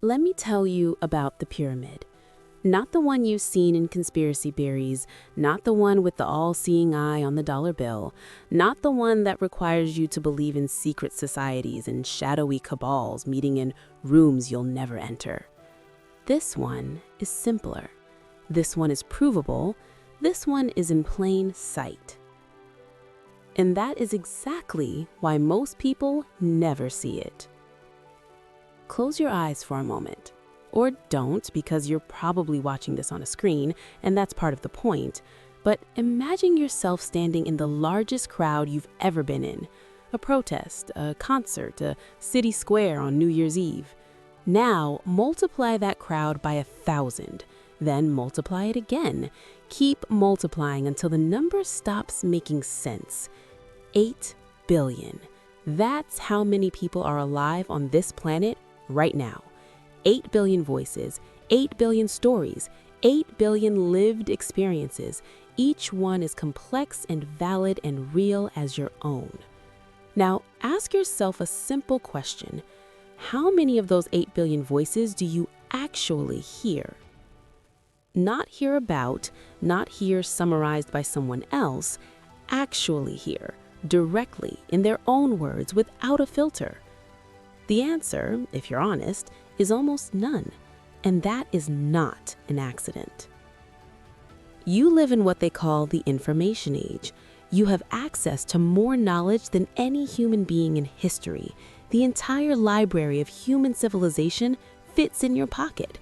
Let me tell you about the pyramid. Not the one you've seen in conspiracy theories, not the one with the all-seeing eye on the dollar bill, not the one that requires you to believe in secret societies and shadowy cabals meeting in rooms you'll never enter. This one is simpler. This one is provable. This one is in plain sight. And that is exactly why most people never see it. Close your eyes for a moment. Or don't, because you're probably watching this on a screen, and that's part of the point. But imagine yourself standing in the largest crowd you've ever been in. A protest, a concert, a city square on New Year's Eve. Now, multiply that crowd by 1,000. Then multiply it again. Keep multiplying until the number stops making sense. 8 billion. That's how many people are alive on this planet right now. 8 billion voices, 8 billion stories, 8 billion lived experiences. Each one is complex and valid and real as your own. Now, ask yourself a simple question. How many of those 8 billion voices do you actually hear? Not hear about, not hear summarized by someone else, actually hear, directly, in their own words, without a filter. The answer, if you're honest, is almost none, and that is not an accident. You live in what they call the information age. You have access to more knowledge than any human being in history. The entire library of human civilization fits in your pocket.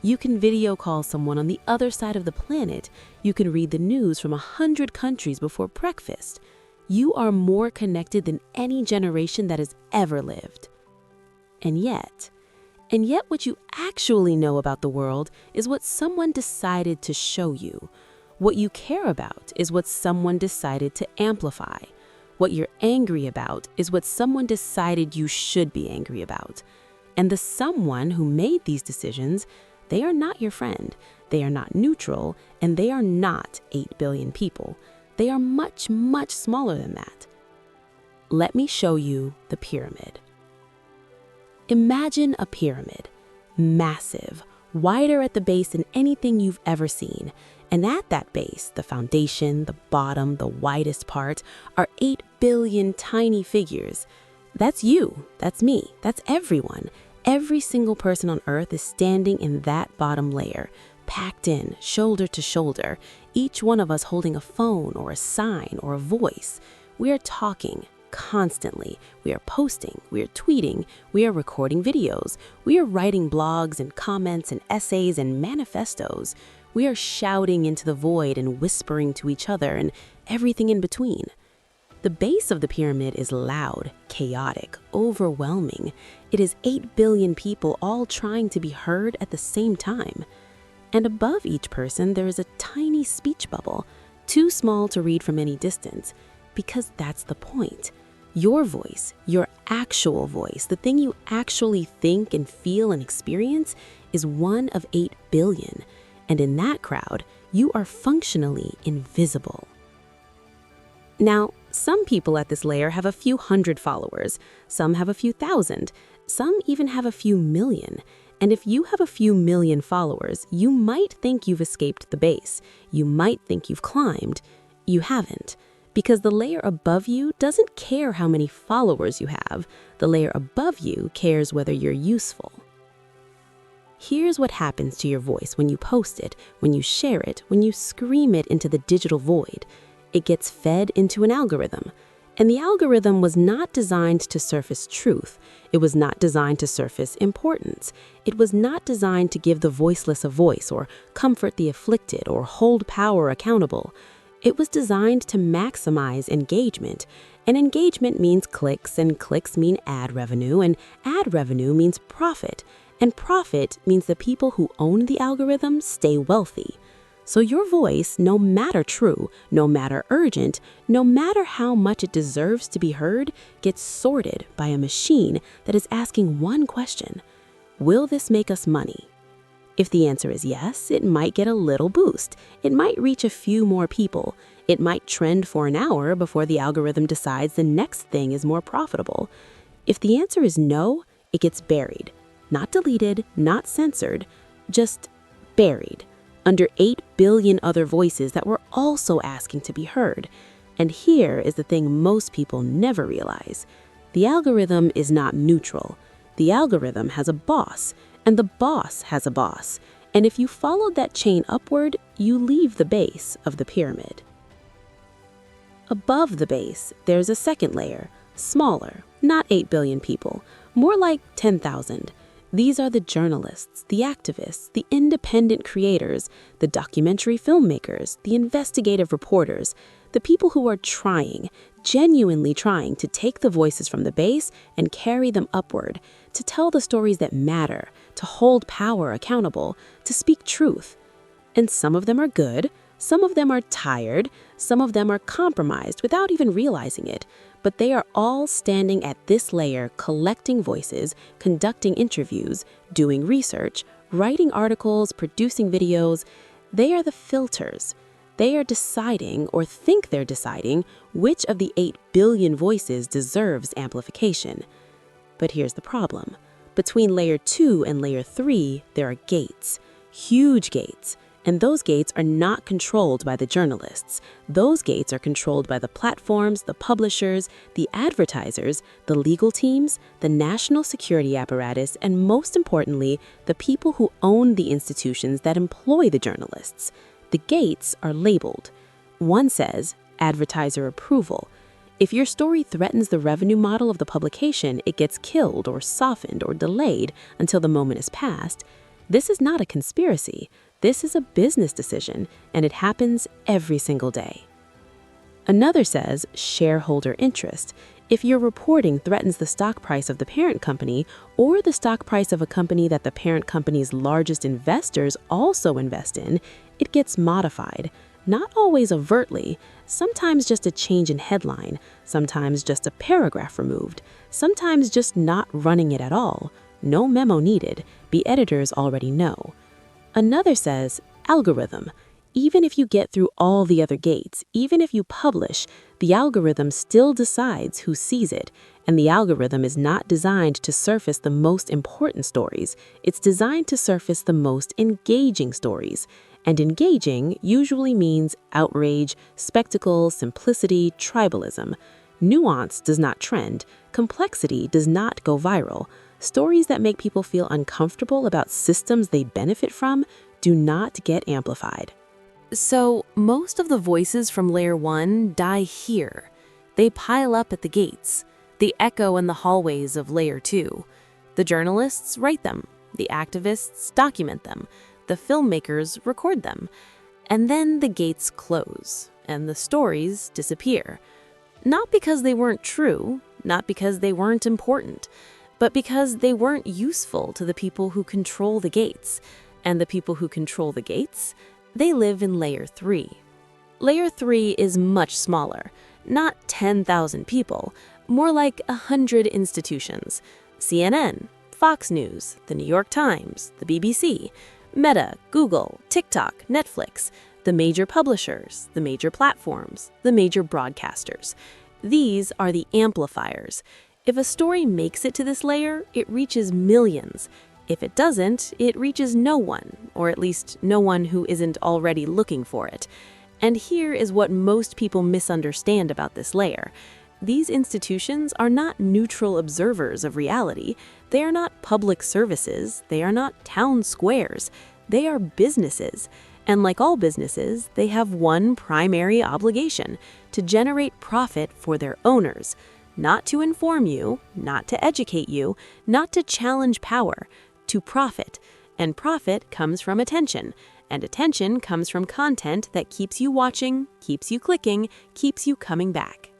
You can video call someone on the other side of the planet. You can read the news from 100 countries before breakfast. You are more connected than any generation that has ever lived. And yet what you actually know about the world is what someone decided to show you. What you care about is what someone decided to amplify. What you're angry about is what someone decided you should be angry about. And the someone who made these decisions, they are not your friend, they are not neutral, and they are not 8 billion people. They are much, much smaller than that. Let me show you the pyramid. Imagine a pyramid, massive, wider at the base than anything you've ever seen. And at that base, the foundation, the bottom, the widest part, are 8 billion tiny figures. That's you, that's me, that's everyone. Every single person on Earth is standing in that bottom layer, packed in, shoulder to shoulder, each one of us holding a phone or a sign or a voice. We are talking constantly. We are posting, we are tweeting, we are recording videos, we are writing blogs and comments and essays and manifestos. We are shouting into the void and whispering to each other and everything in between. The base of the pyramid is loud, chaotic, overwhelming. It is 8 billion people all trying to be heard at the same time. And above each person, there is a tiny speech bubble, too small to read from any distance, because that's the point. Your voice, your actual voice, the thing you actually think and feel and experience, is one of 8 billion. And in that crowd, you are functionally invisible. Now, some people at this layer have a few hundred followers, some have a few thousand, some even have a few million. And if you have a few million followers, you might think you've escaped the base. You might think you've climbed. You haven't. Because the layer above you doesn't care how many followers you have. The layer above you cares whether you're useful. Here's what happens to your voice when you post it, when you share it, when you scream it into the digital void. It gets fed into an algorithm. And the algorithm was not designed to surface truth. It was not designed to surface importance. It was not designed to give the voiceless a voice or comfort the afflicted or hold power accountable. It was designed to maximize engagement, and engagement means clicks, and clicks mean ad revenue, and ad revenue means profit, and profit means the people who own the algorithm stay wealthy. So your voice, no matter true, no matter urgent, no matter how much it deserves to be heard, gets sorted by a machine that is asking one question: will this make us money? If the answer is yes, it might get a little boost. It might reach a few more people. It might trend for an hour before the algorithm decides the next thing is more profitable. If the answer is no, it gets buried. not deleted, not censored, just buried under 8 billion other voices that were also asking to be heard. And here is the thing most people never realize. The algorithm is not neutral. The algorithm has a boss, and the boss has a boss. And if you followed that chain upward, you leave the base of the pyramid. Above the base, there's a second layer, smaller, not 8 billion people, more like 10,000. These are the journalists, the activists, the independent creators, the documentary filmmakers, the investigative reporters, the people who are trying, genuinely trying to take the voices from the base and carry them upward, to tell the stories that matter, to hold power accountable, to speak truth. And some of them are good, some of them are tired, some of them are compromised without even realizing it, but they are all standing at this layer, collecting voices, conducting interviews, doing research, writing articles, producing videos. They are the filters. They are deciding, or think they're deciding, which of the 8 billion voices deserves amplification. But here's the problem. Between layer 2 and layer 3, there are gates, huge gates. And those gates are not controlled by the journalists. Those gates are controlled by the platforms, the publishers, the advertisers, the legal teams, the national security apparatus, and most importantly, the people who own the institutions that employ the journalists. The gates are labeled. One says, advertiser approval. If your story threatens the revenue model of the publication, it gets killed or softened or delayed until the moment is past. This is not a conspiracy. This is a business decision, and it happens every single day. Another says shareholder interest. If your reporting threatens the stock price of the parent company or the stock price of a company that the parent company's largest investors also invest in, it gets modified. Not always overtly, sometimes just a change in headline, sometimes just a paragraph removed, sometimes just not running it at all. No memo needed. The editors already know. Another says, algorithm. Even if you get through all the other gates, even if you publish, the algorithm still decides who sees it. And the algorithm is not designed to surface the most important stories. It's designed to surface the most engaging stories. And engaging usually means outrage, spectacle, simplicity, tribalism. Nuance does not trend. Complexity does not go viral. Stories that make people feel uncomfortable about systems they benefit from do not get amplified. So, most of the voices from layer 1 die here. They pile up at the gates. They echo in the hallways of layer 2. The journalists write them. The activists document them. The filmmakers record them. And then the gates close, and the stories disappear. Not because they weren't true, not because they weren't important, but because they weren't useful to the people who control the gates. And the people who control the gates, they live in layer 3. Layer 3 is much smaller, not 10,000 people, more like 100 institutions. CNN, Fox News, the New York Times, the BBC, Meta, Google, TikTok, Netflix, the major publishers, the major platforms, the major broadcasters. These are the amplifiers. If a story makes it to this layer, it reaches millions. If it doesn't, it reaches no one, or at least no one who isn't already looking for it. And here is what most people misunderstand about this layer. These institutions are not neutral observers of reality. They are not public services. They are not town squares. They are businesses. And like all businesses, they have one primary obligation: to generate profit for their owners. Not to inform you, not to educate you, not to challenge power, to profit. And profit comes from attention. And attention comes from content that keeps you watching, keeps you clicking, keeps you coming back.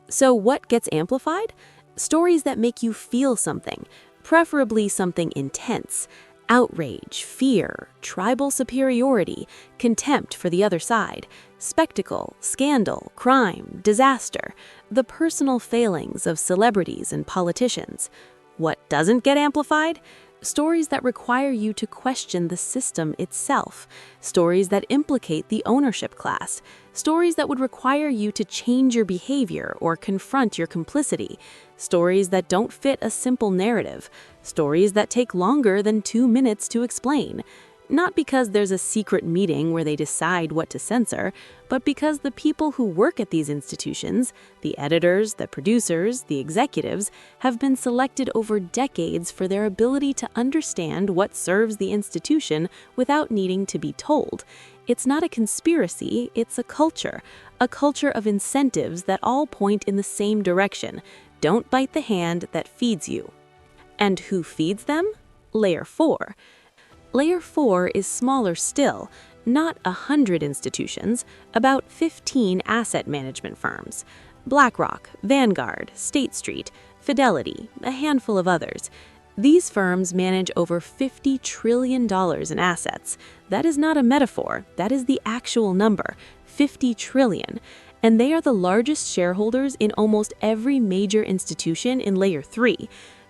So what gets amplified? Stories that make you feel something, preferably something intense. Outrage, fear, tribal superiority, contempt for the other side, spectacle, scandal, crime, disaster, the personal failings of celebrities and politicians. What doesn't get amplified? Stories that require you to question the system itself. Stories that implicate the ownership class. Stories that would require you to change your behavior or confront your complicity. Stories that don't fit a simple narrative. Stories that take longer than 2 minutes to explain. Not because there's a secret meeting where they decide what to censor, but because the people who work at these institutions, the editors, the producers, the executives, have been selected over decades for their ability to understand what serves the institution without needing to be told. It's not a conspiracy, it's a culture of incentives that all point in the same direction. Don't bite the hand that feeds you. And who feeds them? Layer 4. Layer 4 is smaller still, not 100 institutions, about 15 asset management firms. BlackRock, Vanguard, State Street, Fidelity, a handful of others. These firms manage over $50 trillion in assets. That is not a metaphor, that is the actual number, 50 trillion. And they are the largest shareholders in almost every major institution in Layer 3.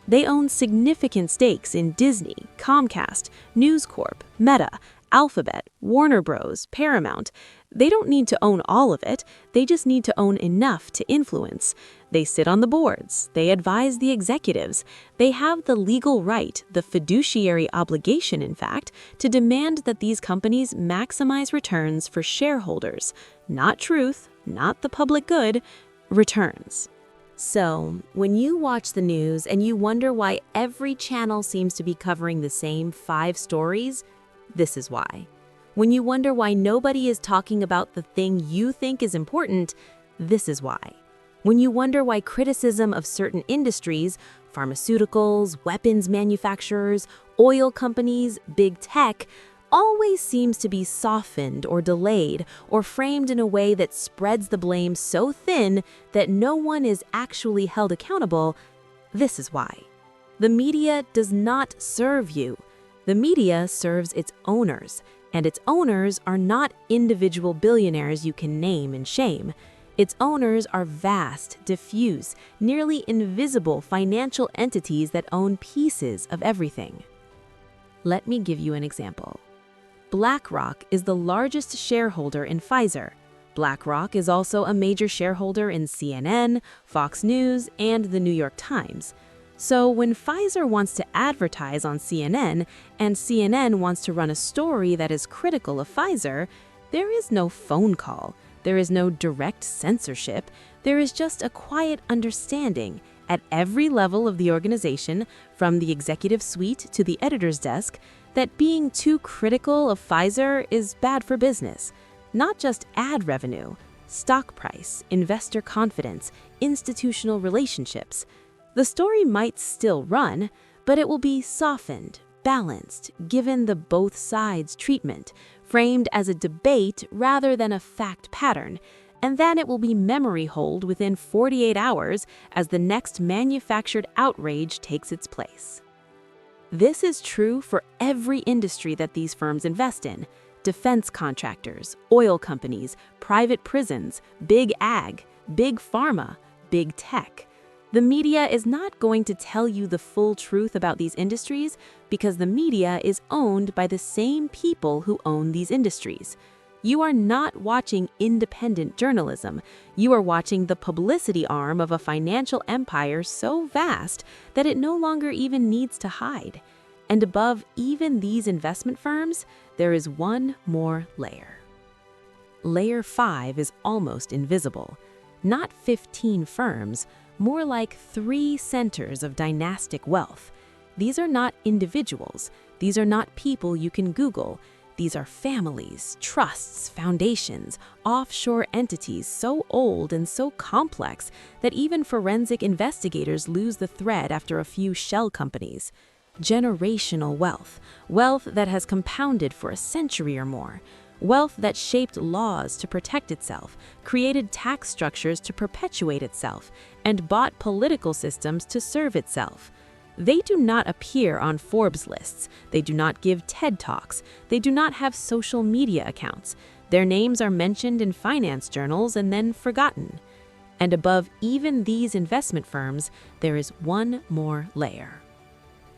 They own significant stakes in Disney, Comcast, News Corp, Meta, Alphabet, Warner Bros., Paramount. They don't need to own all of it, they just need to own enough to influence. They sit on the boards, they advise the executives. They have the legal right, the fiduciary obligation in fact, to demand that these companies maximize returns for shareholders. Not truth, not the public good, returns. So, when you watch the news and you wonder why every channel seems to be covering the same 5 stories, this is why. When you wonder why nobody is talking about the thing you think is important, this is why. When you wonder why criticism of certain industries, pharmaceuticals, weapons manufacturers, oil companies, big tech, always seems to be softened or delayed or framed in a way that spreads the blame so thin that no one is actually held accountable, this is why. The media does not serve you. The media serves its owners, and its owners are not individual billionaires you can name and shame. Its owners are vast, diffuse, nearly invisible financial entities that own pieces of everything. Let me give you an example. BlackRock is the largest shareholder in Pfizer. BlackRock is also a major shareholder in CNN, Fox News, and the New York Times. So when Pfizer wants to advertise on CNN, and CNN wants to run a story that is critical of Pfizer, there is no phone call, there is no direct censorship, there is just a quiet understanding at every level of the organization, from the executive suite to the editor's desk, that being too critical of Pfizer is bad for business. Not just ad revenue, stock price, investor confidence, institutional relationships. The story might still run, but it will be softened, balanced, given the both sides treatment, framed as a debate rather than a fact pattern, and then it will be memory hold within 48 hours as the next manufactured outrage takes its place. This is true for every industry that these firms invest in: defense contractors, oil companies, private prisons, big ag, big pharma, big tech. The media is not going to tell you the full truth about these industries because the media is owned by the same people who own these industries. You are not watching independent journalism. You are watching the publicity arm of a financial empire so vast that it no longer even needs to hide. And above even these investment firms, there is one more layer. Layer 5 is almost invisible. Not 15 firms, more like 3 centers of dynastic wealth. These are not individuals. These are not people you can Google. These are families, trusts, foundations, offshore entities so old and so complex that even forensic investigators lose the thread after a few shell companies. Generational wealth, wealth that has compounded for a century or more, wealth that shaped laws to protect itself, created tax structures to perpetuate itself, and bought political systems to serve itself. They do not appear on Forbes lists. They do not give TED Talks. They do not have social media accounts. Their names are mentioned in finance journals and then forgotten. And above even these investment firms, there is one more layer.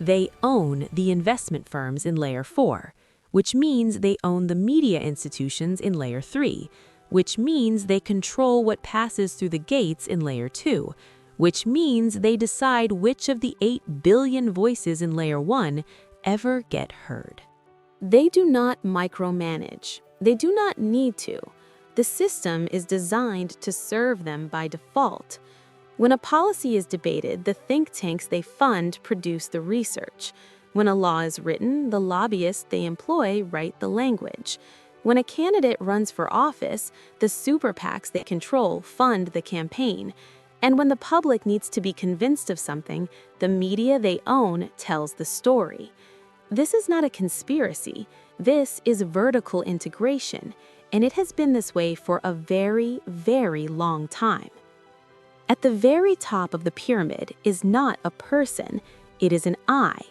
They own the investment firms in Layer 4, which means they own the media institutions in Layer 3, which means they control what passes through the gates in Layer 2, which means they decide which of the 8 billion voices in Layer 1 ever get heard. They do not micromanage. They do not need to. The system is designed to serve them by default. When a policy is debated, the think tanks they fund produce the research. When a law is written, the lobbyists they employ write the language. When a candidate runs for office, the super PACs they control fund the campaign. And when the public needs to be convinced of something, the media they own tells the story. This is not a conspiracy. This is vertical integration, and it has been this way for a very, very long time. At the very top of the pyramid is not a person, it is an eye.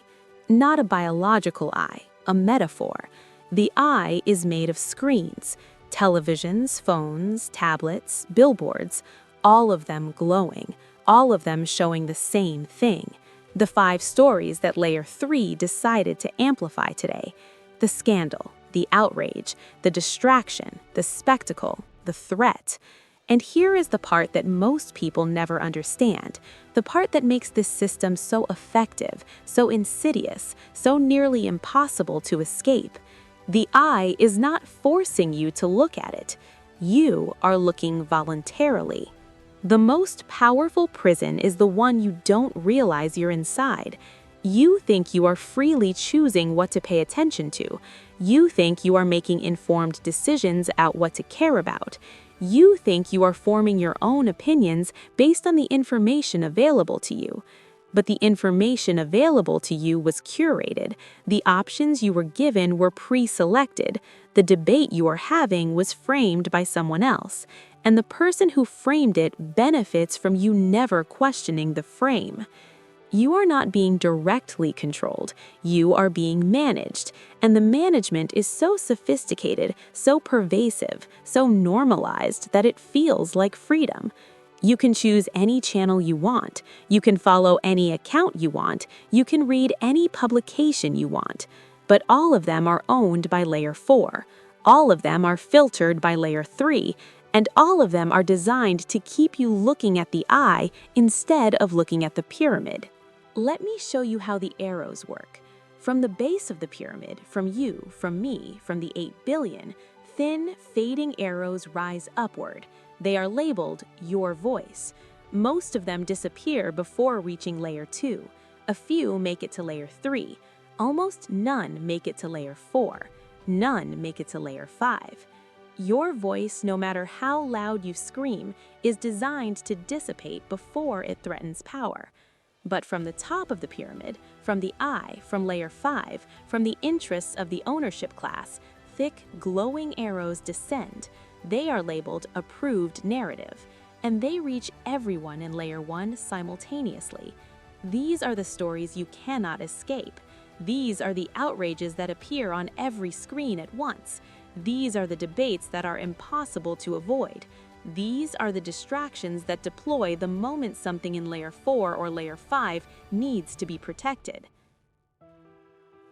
Not a biological eye, a metaphor. The eye is made of screens, televisions, phones, tablets, billboards, all of them glowing, all of them showing the same thing. The 5 stories that Layer 3 decided to amplify today. The scandal, the outrage, the distraction, the spectacle, the threat. And here is the part that most people never understand, the part that makes this system so effective, so insidious, so nearly impossible to escape. The eye is not forcing you to look at it. You are looking voluntarily. The most powerful prison is the one you don't realize you're inside. You think you are freely choosing what to pay attention to. You think you are making informed decisions about what to care about. You think you are forming your own opinions based on the information available to you. But the information available to you was curated. The options you were given were pre-selected. The debate you are having was framed by someone else. And the person who framed it benefits from you never questioning the frame. You are not being directly controlled, you are being managed, and the management is so sophisticated, so pervasive, so normalized that it feels like freedom. You can choose any channel you want, you can follow any account you want, you can read any publication you want, but all of them are owned by Layer 4, all of them are filtered by Layer 3, and all of them are designed to keep you looking at the eye instead of looking at the pyramid. Let me show you how the arrows work. From the base of the pyramid, from you, from me, from the 8 billion, thin, fading arrows rise upward. They are labeled your voice. Most of them disappear before reaching Layer 2. A few make it to Layer 3. Almost none make it to Layer 4. None make it to Layer 5. Your voice, no matter how loud you scream, is designed to dissipate before it threatens power. But from the top of the pyramid, from the eye, from Layer 5, from the interests of the ownership class, thick, glowing arrows descend. They are labeled approved narrative, and they reach everyone in Layer 1 simultaneously. These are the stories you cannot escape. These are the outrages that appear on every screen at once. These are the debates that are impossible to avoid. These are the distractions that deploy the moment something in Layer 4 or Layer 5 needs to be protected.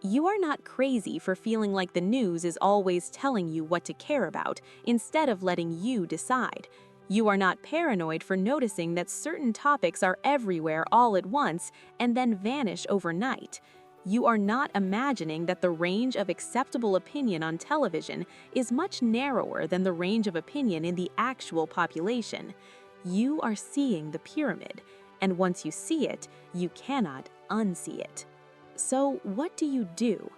You are not crazy for feeling like the news is always telling you what to care about instead of letting you decide. You are not paranoid for noticing that certain topics are everywhere all at once and then vanish overnight. You are not imagining that the range of acceptable opinion on television is much narrower than the range of opinion in the actual population. You are seeing the pyramid, and once you see it, you cannot unsee it. So what do?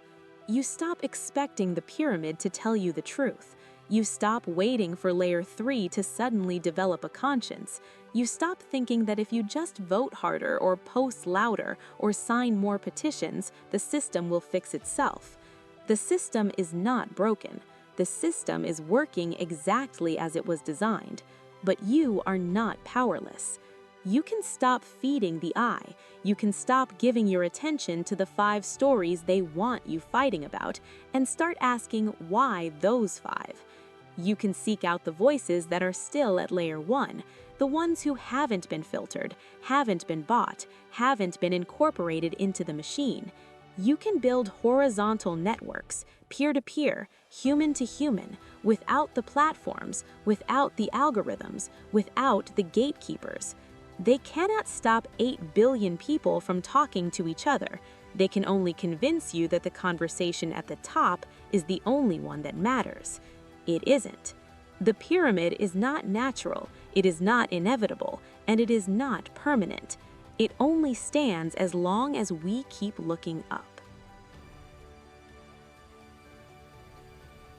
You stop expecting the pyramid to tell you the truth. You stop waiting for Layer 3 to suddenly develop a conscience. You stop thinking that if you just vote harder or post louder or sign more petitions, the system will fix itself. The system is not broken. The system is working exactly as it was designed. But you are not powerless. You can stop feeding the eye. You can stop giving your attention to the 5 stories they want you fighting about and start asking why those 5. You can seek out the voices that are still at Layer 1. the ones who haven't been filtered, haven't been bought, haven't been incorporated into the machine. You can build horizontal networks, peer-to-peer, human-to-human, without the platforms, without the algorithms, without the gatekeepers. They cannot stop 8 billion people from talking to each other. They can only convince you that the conversation at the top is the only one that matters. It isn't. The pyramid is not natural, it is not inevitable, and it is not permanent. It only stands as long as we keep looking up.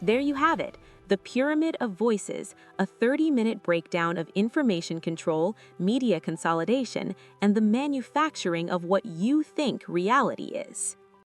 There you have it, the Pyramid of Voices, a 30-minute breakdown of information control, media consolidation, and the manufacturing of what you think reality is.